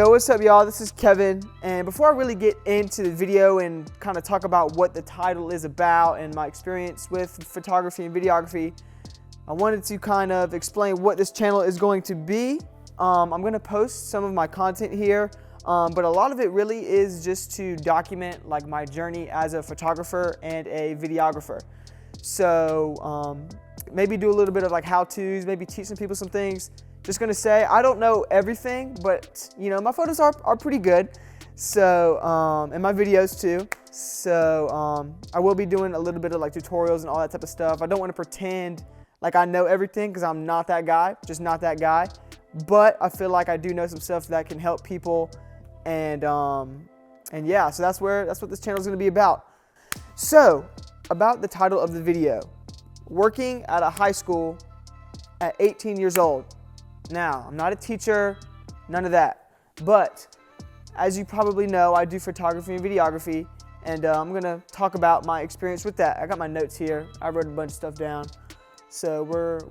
Yo, what's up y'all? This is Kevin, and before I really get into the video and kind of talk about what the title is about and my experience with photography and videography, I wanted to kind of explain what this channel is going to be. I'm going to post some of my content here, but a lot of it really is just to document like my journey as a photographer and a videographer. So maybe do a little bit of like how-tos, maybe teach some people some things. Just gonna say, I don't know everything, but you know, my photos are pretty good. So, and my videos too. So I will be doing a little bit of like tutorials and all that type of stuff. I don't wanna pretend like I know everything because I'm not that guy, just not that guy. But I feel like I do know some stuff that can help people. And yeah, so that's what this channel is gonna be about. So, about the title of the video, working at a high school at 18 years old. Now, I'm not a teacher, none of that, but as you probably know, I do photography and videography, and I'm gonna talk about my experience with that. I got my notes here. I wrote a bunch of stuff down, so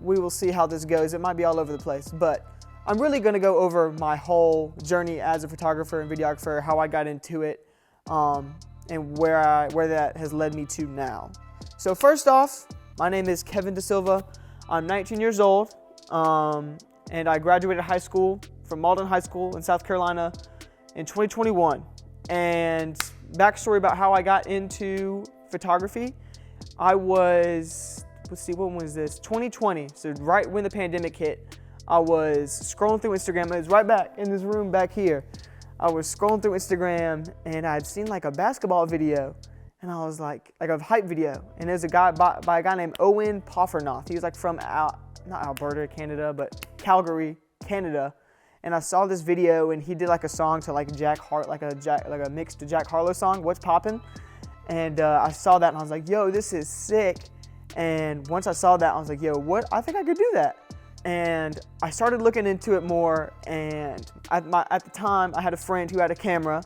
we will see how this goes. It might be all over the place, but I'm really gonna go over my whole journey as a photographer and videographer, how I got into it, and where that has led me to now. So first off, my name is Kevin Da Silva. I'm 19 years old. And I graduated high school from Malden High School in South Carolina in 2021. And backstory about how I got into photography, I was, let's see, when was this? 2020, so right when the pandemic hit, I was scrolling through Instagram. It was right back in this room back here. I was scrolling through Instagram and I'd seen like a basketball video, and I was like a hype video. And there's a guy by a guy named Owen Poffernoth. He was like from not Alberta, Canada, but Calgary, Canada. And I saw this video, and he did like a song to like like a mix to Jack Harlow song, What's Poppin'. And I saw that and I was like, yo, this is sick. And once I saw that, I was like, yo, what? I think I could do that. And I started looking into it more. And at the time, I had a friend who had a camera,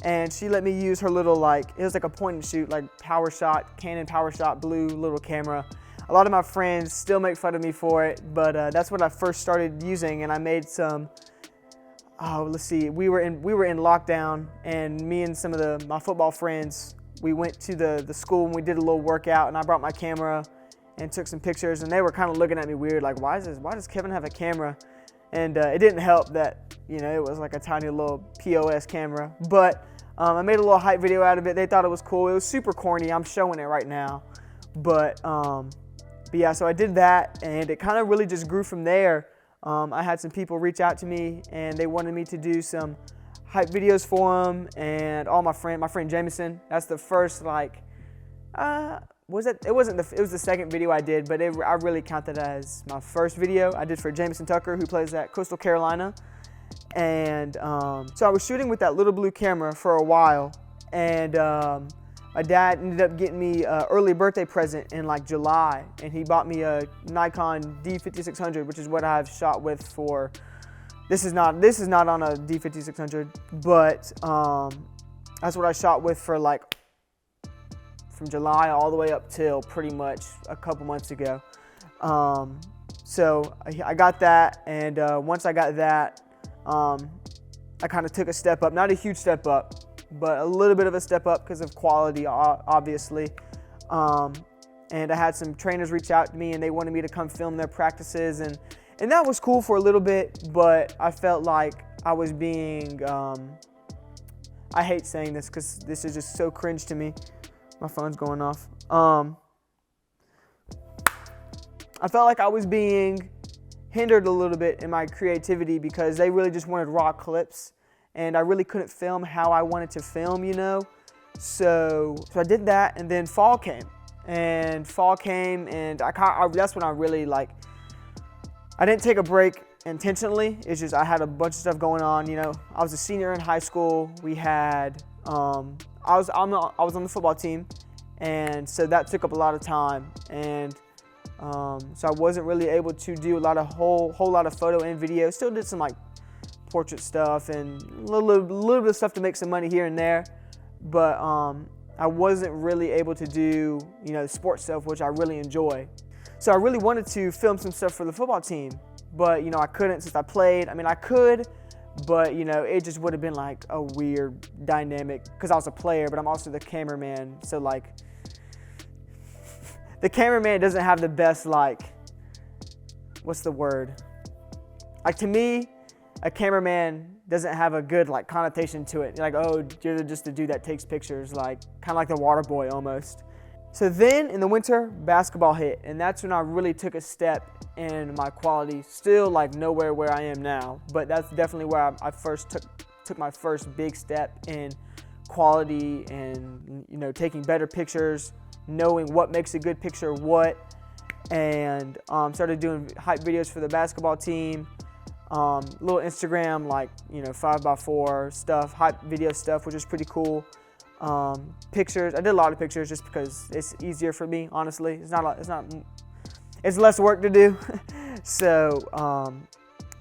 and she let me use her little it was like a point and shoot, like Canon PowerShot blue little camera. A lot of my friends still make fun of me for it, but that's what I first started using, and I made some, let's see, we were in lockdown, and me and some of my football friends, we went to the school and we did a little workout, and I brought my camera and took some pictures, and they were kind of looking at me weird, like, why does Kevin have a camera? And it didn't help that, you know, it was like a tiny little POS camera, but I made a little hype video out of it. They thought it was cool. It was super corny. I'm showing it right now, but yeah, so I did that, and it kind of really just grew from there. I had some people reach out to me, and they wanted me to do some hype videos for them, and my friend Jameson. That's the first it was the second video I did, but I really count that as my first video I did for Jameson Tucker, who plays at Coastal Carolina. And so I was shooting with that little blue camera for a while, and my dad ended up getting me an early birthday present in like July, and he bought me a Nikon D5600, which is what I've shot with for. This is not on a D5600, but that's what I shot with for like from July all the way up till pretty much a couple months ago. So I got that, and once I got that, I kind of took a step up, not a huge step up, but a little bit of a step up because of quality, obviously. And I had some trainers reach out to me, and they wanted me to come film their practices, and that was cool for a little bit, but I felt like I was being, I hate saying this because this is just so cringe to me. My phone's going off. I felt like I was being hindered a little bit in my creativity because they really just wanted raw clips, and I really couldn't film how I wanted to film, you know? So I did that, and then fall came, and that's when I really I didn't take a break intentionally. It's just I had a bunch of stuff going on, you know? I was a senior in high school. We had, I was on the football team, and so that took up a lot of time, and so I wasn't really able to do a whole lot of photo and video. Still did some portrait stuff and a little bit of stuff to make some money here and there, but I wasn't really able to do, you know, the sports stuff, which I really enjoy. So I really wanted to film some stuff for the football team, but you know, I couldn't since I played. I mean, I could, But, you know, it just would have been like a weird dynamic because I was a player, but I'm also the cameraman. So, like, the cameraman doesn't have the best, like, what's the word? Like, to me, a cameraman doesn't have a good, like, connotation to it. Like, oh, you're just a dude that takes pictures, like, kind of like the water boy almost. So then in the winter, basketball hit, and that's when I really took a step in my quality. Still, like, nowhere where I am now, but that's definitely where I first took my first big step in quality and, you know, taking better pictures, knowing what makes a good picture and started doing hype videos for the basketball team. Little Instagram, like, you know, 5x4 stuff, hype video stuff, which is pretty cool. Pictures, I did a lot of pictures just because it's easier for me, honestly. It's less work to do. So,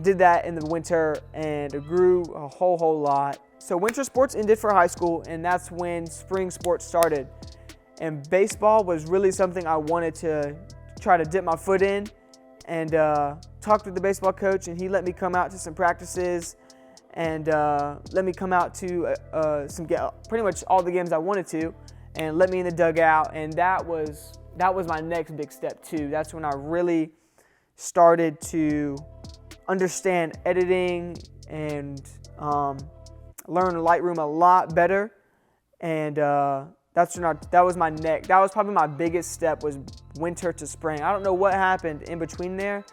did that in the winter and it grew a whole lot. So winter sports ended for high school, and that's when spring sports started. And baseball was really something I wanted to try to dip my foot in, and talked with the baseball coach, and he let me come out to some practices and let me come out to pretty much all the games I wanted to, and let me in the dugout. And that was my next big step too. That's when I really started to understand editing and learn Lightroom a lot better. And that was probably my biggest step, was winter to spring. I don't know what happened in between there,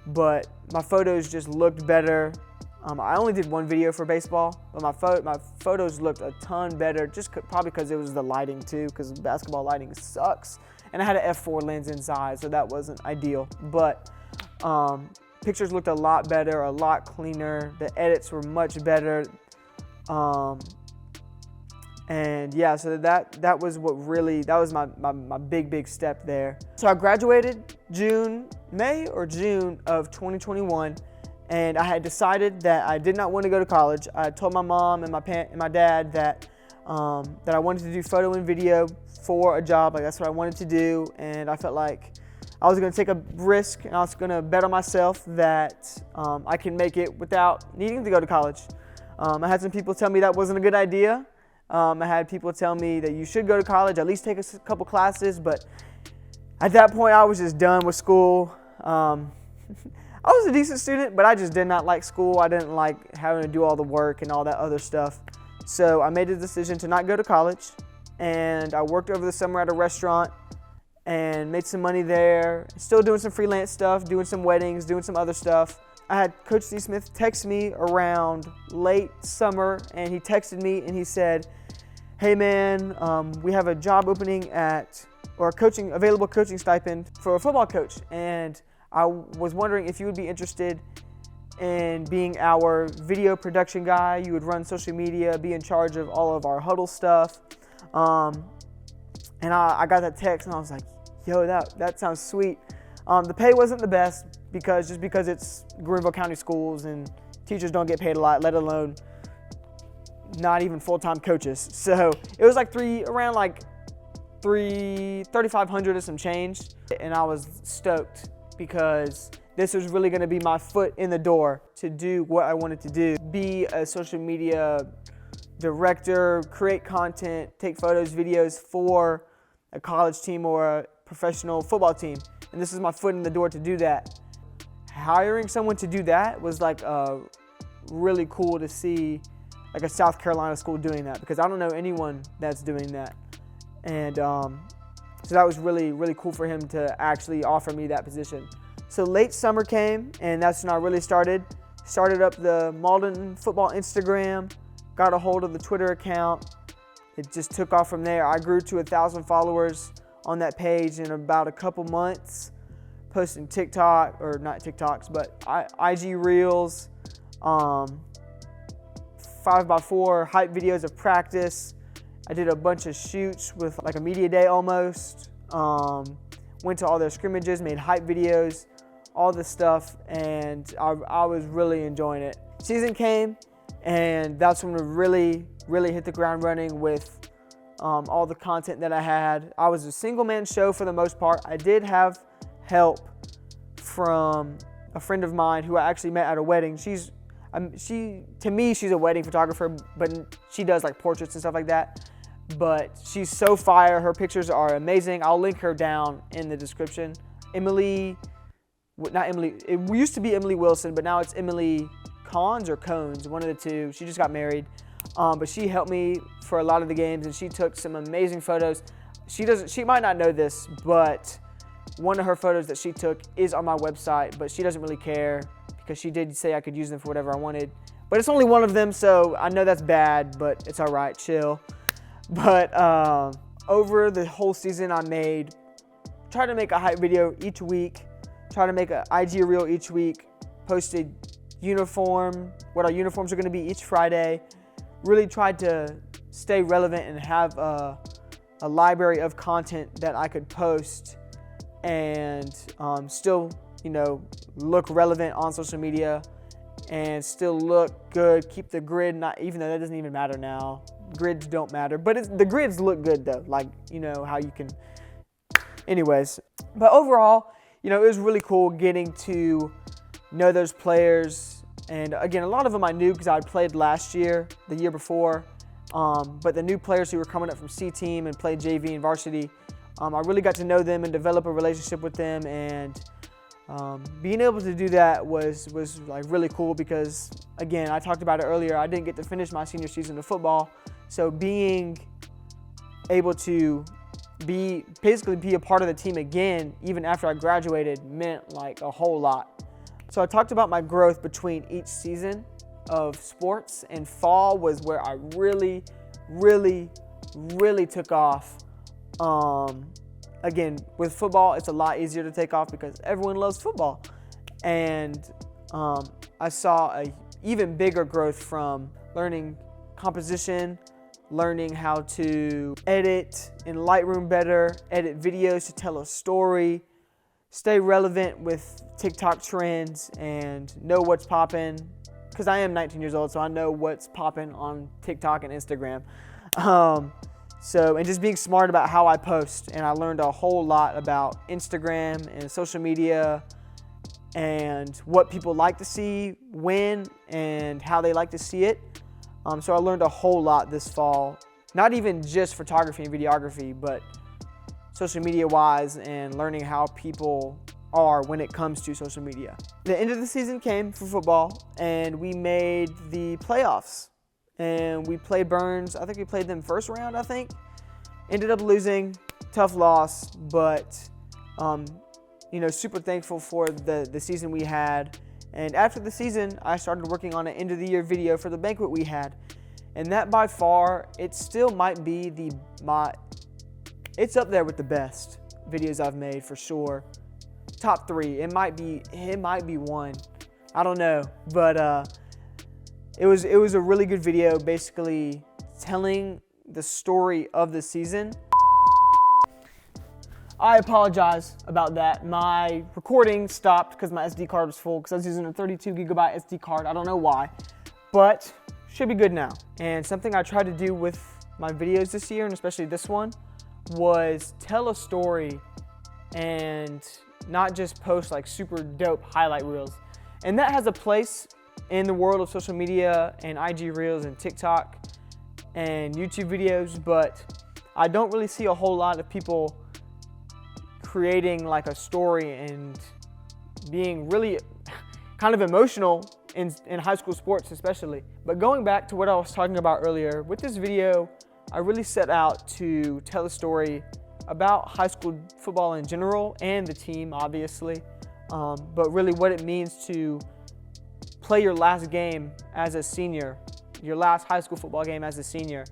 but my photos just looked better. I only did one video for baseball, but my photos looked a ton better, probably because it was the lighting too, because basketball lighting sucks. And I had an f4 lens inside, so that wasn't ideal. But pictures looked a lot better, a lot cleaner. The edits were much better. And yeah, so that was my big step there. So I graduated May or June of 2021, and I had decided that I did not want to go to college. I told my mom and my dad that I wanted to do photo and video for a job. Like, that's what I wanted to do, and I felt like I was going to take a risk, and I was going to bet on myself that I can make it without needing to go to college. I had some people tell me that wasn't a good idea. I had people tell me that you should go to college, at least take a couple classes, but at that point I was just done with school. I was a decent student, but I just did not like school. I didn't like having to do all the work and all that other stuff. So I made a decision to not go to college, and I worked over the summer at a restaurant and made some money there, still doing some freelance stuff, doing some weddings, doing some other stuff. I had Coach C. Smith text me around late summer, and he texted me and he said, "Hey man, we have a job opening available coaching stipend for a football coach, and I was wondering if you would be interested in being our video production guy. You would run social media, be in charge of all of our huddle stuff." And I got that text, and I was like, yo, that sounds sweet. The pay wasn't the best because it's Greenville County schools and teachers don't get paid a lot, let alone not even full-time coaches. So it was like $3,500 or some change, and I was stoked because this was really going to be my foot in the door to do what I wanted to do, be a social media director, create content, take photos, videos for a college team or a professional football team. And this is my foot in the door to do that. Hiring someone to do that was like really cool to see, like a South Carolina school doing that, because I don't know anyone that's doing that. And so that was really, really cool for him to actually offer me that position. So late summer came, and that's when I really started up the Malden football Instagram, got a hold of the Twitter account. It just took off from there. I grew to 1,000 followers on that page in about a couple months, posting TikTok, or not TikToks, but IG Reels, 5x4 hype videos of practice. I did a bunch of shoots with like a media day almost. Went to all their scrimmages, made hype videos, all this stuff, and I was really enjoying it. Season came, and that's when we really hit the ground running with all the content that I had. I was a single-man show for the most part. I did have help from a friend of mine who I actually met at a wedding. To me, she's a wedding photographer, but she does like portraits and stuff like that. But she's so fire. Her pictures are amazing. I'll link her down in the description. Not Emily. It used to be Emily Wilson, but now it's Emily Cons or Cones, one of the two. She just got married. But she helped me for a lot of the games, and she took some amazing photos. She might not know this, but one of her photos that she took is on my website, but she doesn't really care because she did say I could use them for whatever I wanted. But it's only one of them, so I know that's bad, but it's all right, chill. But over the whole season, tried to make a hype video each week, try to make an IG reel each week, posted what our uniforms are going to be each Friday. Really tried to stay relevant and have a library of content that I could post and still, look relevant on social media and still look good. Keep the grid, even though that doesn't even matter now. Grids don't matter, but the grids look good though. Like, how you can. Anyways, but overall, it was really cool getting to know those players. And again, a lot of them I knew because I played last year, the year before. But the new players who were coming up from C team and played JV and varsity, I really got to know them and develop a relationship with them. And being able to do that was like really cool because, again, I talked about it earlier. I didn't get to finish my senior season of football, so being able to basically be a part of the team again, even after I graduated, meant like a whole lot. So I talked about my growth between each season of sports, and fall was where I really, really, really took off. Again, with football, it's a lot easier to take off because everyone loves football. And I saw a even bigger growth from learning composition, learning how to edit in Lightroom better, edit videos to tell a story, stay relevant with TikTok trends and know what's popping. Because I am 19 years old, so I know what's popping on TikTok and Instagram. And just being smart about how I post. And I learned a whole lot about Instagram and social media and what people like to see, when, and how they like to see it. So I learned a whole lot this fall. Not even just photography and videography, but social media wise and learning how people are when it comes to social media. The end of the season came for football and we made the playoffs and we played Burns. I think we played them first round, Ended up losing, tough loss, but super thankful for the season we had. And after the season, I started working on an end of the year video for the banquet we had. And that by far, it still might be it's up there with the best videos I've made for sure. Top 3. It might be 1. I don't know, but it was a really good video, basically telling the story of the season. I apologize about that. My recording stopped because my SD card was full because I was using a 32 gigabyte SD card. I don't know why, but should be good now. And something I tried to do with my videos this year, and especially this one, was tell a story and not just post like super dope highlight reels. And that has a place in the world of social media and IG reels and TikTok and YouTube videos, but I don't really see a whole lot of people creating like a story and being really kind of emotional in high school sports especially. But going back to what I was talking about earlier, with this video, I really set out to tell a story about high school football in general and the team, obviously, but really what it means to play your last game as a senior, your last high school football game as a senior.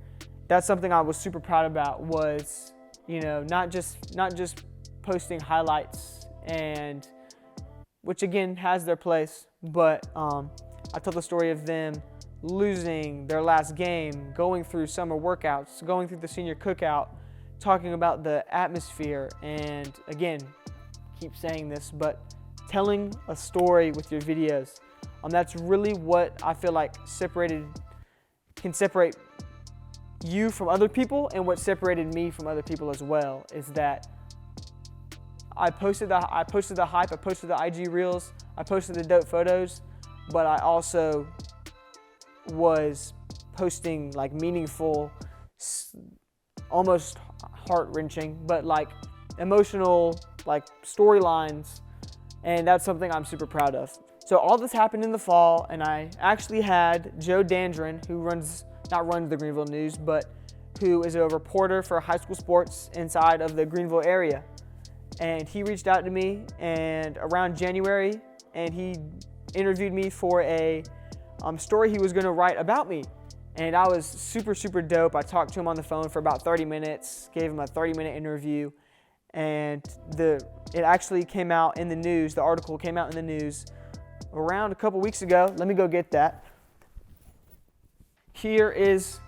That's something I was super proud about, was, not just posting highlights, and which again has their place, but I told the story of them losing their last game, going through summer workouts, going through the senior cookout, talking about the atmosphere, and again, keep saying this, but telling a story with your videos. That's really what I feel like can separate you from other people, and what separated me from other people as well, is that I posted the hype, I posted the IG reels, I posted the dope photos, but I also was posting like meaningful, almost heart-wrenching, but like emotional like storylines, and that's something I'm super proud of. So all this happened in the fall, and I actually had Joe Dandrin, who not runs the Greenville News, but who is a reporter for high school sports inside of the Greenville area. And he reached out to me and around January, and he interviewed me for a story he was going to write about me. And I was super, super dope. I talked to him on the phone for about 30 minutes, gave him a 30-minute interview, and it actually came out in the news. The article came out in the news around a couple weeks ago. Let me go get that. Here is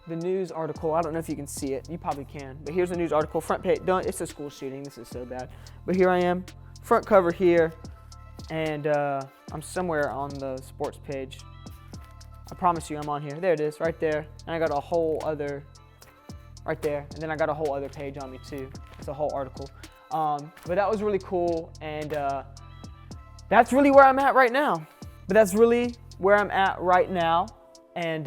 the news article. I don't know if you can see it. You probably can. But here's the news article. Front page. It's a school shooting. This is so bad. But here I am. Front cover here. And I'm somewhere on the sports page. I promise you I'm on here. There it is, right there. And I got a whole other, right there. And then I got a whole other page on me too. It's a whole article. But that was really cool. And that's really where I'm at right now. And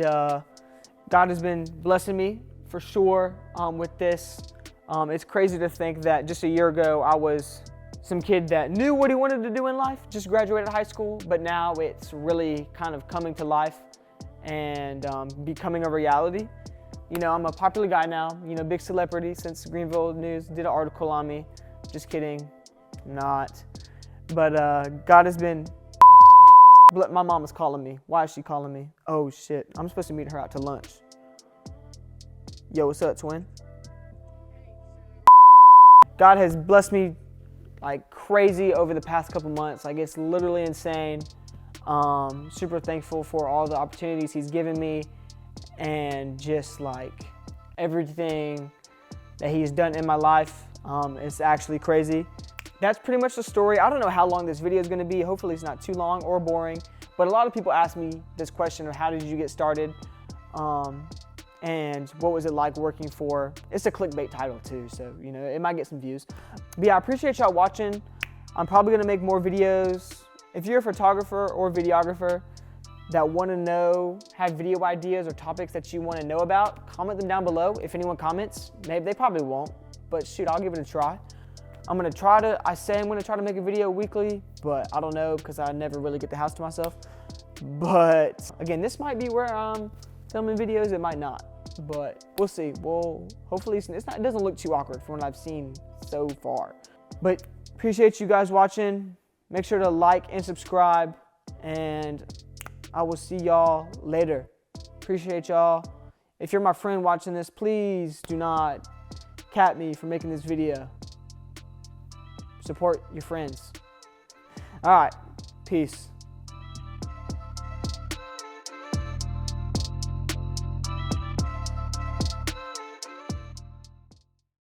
God has been blessing me for sure with this. It's crazy to think that just a year ago I was some kid that knew what he wanted to do in life, just graduated high school, but now it's really kind of coming to life and becoming a reality. You know, I'm a popular guy now, you know, big celebrity since Greenville News did an article on me. Just kidding, not. But God has been, my mom is calling me. Why is she calling me? Oh shit, I'm supposed to meet her out to lunch. Yo, what's up, twin? God has blessed me like crazy over the past couple months. Like, it's literally insane. Super thankful for all the opportunities he's given me and just like everything that he's done in my life. It's actually crazy. That's pretty much the story. I don't know how long this video is going to be. Hopefully it's not too long or boring. But a lot of people ask me this question of how did you get started? And what was it like working for, it's a clickbait title too, so you know, it might get some views. But yeah, I appreciate y'all watching. I'm probably gonna make more videos. If you're a photographer or videographer that wanna know, have video ideas or topics that you wanna know about, comment them down below. If anyone comments, maybe they probably won't, but shoot, I'll give it a try. I say I'm gonna try to make a video weekly, but I don't know because I never really get the house to myself. But again, this might be where I'm filming videos, it might not, but we'll see. Hopefully it doesn't look too awkward from what I've seen so far. But appreciate you guys watching. Make sure to like and subscribe, and I will see y'all later. Appreciate y'all. If you're my friend watching this, please do not cap me for making this video. Support your friends. All right, peace.